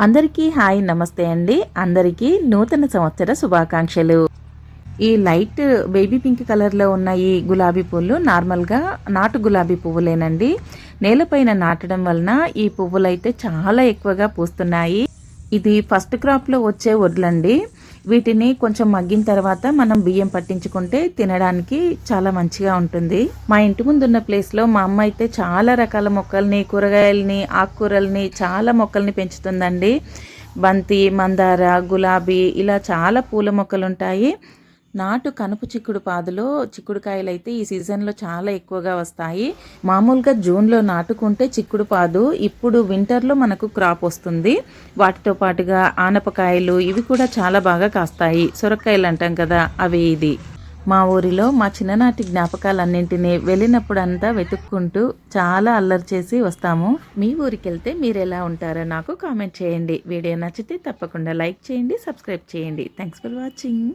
అందరికీ హాయ్ నమస్తే అండి. అందరికీ నూతన సంవత్సర శుభాకాంక్షలు. ఈ లైట్ బేబీ పింక్ కలర్లో ఉన్న ఈ గులాబీ పువ్వులు నార్మల్గా నాటు గులాబీ పువ్వులేనండి. నేలపైన నాటడం వలన ఈ పువ్వులైతే చాలా ఎక్కువగా పూస్తున్నాయి. ఇది ఫస్ట్ క్రాప్లో వచ్చే వడ్లండి. వీటిని కొంచెం మగ్గిన తర్వాత మనం బియ్యం పట్టించుకుంటే తినడానికి చాలా మంచిగా ఉంటుంది. మా ఇంటి ముందున్న ప్లేస్లో మా అమ్మ అయితే చాలా రకాల మొక్కల్ని, కూరగాయలని, ఆకుకూరల్ని, చాలా మొక్కల్ని పెంచుతుందండి. బంతి, మందార, గులాబీ ఇలా చాలా పూల మొక్కలు ఉంటాయి. నాటు కనుపు చిక్కుడు పాదులో చిక్కుడుకాయలు అయితే ఈ సీజన్లో చాలా ఎక్కువగా వస్తాయి. మామూలుగా జూన్లో నాటుకుంటే చిక్కుడు పాదు ఇప్పుడు వింటర్లో మనకు క్రాప్ వస్తుంది. వాటితో పాటుగా ఆనపకాయలు ఇవి కూడా చాలా బాగా కాస్తాయి. సొరకాయలు అంటాం కదా, అవి ఇది. మా ఊరిలో మా చిన్ననాటి జ్ఞాపకాలన్నింటినీ వెళ్ళినప్పుడంతా వెతుక్కుంటూ చాలా అల్లరి చేసి వస్తాము. మీ ఊరికి వెళ్తే మీరు ఎలా ఉంటారో నాకు కామెంట్ చేయండి. వీడియో నచ్చితే తప్పకుండా లైక్ చేయండి, సబ్స్క్రైబ్ చేయండి. Thanks for watching.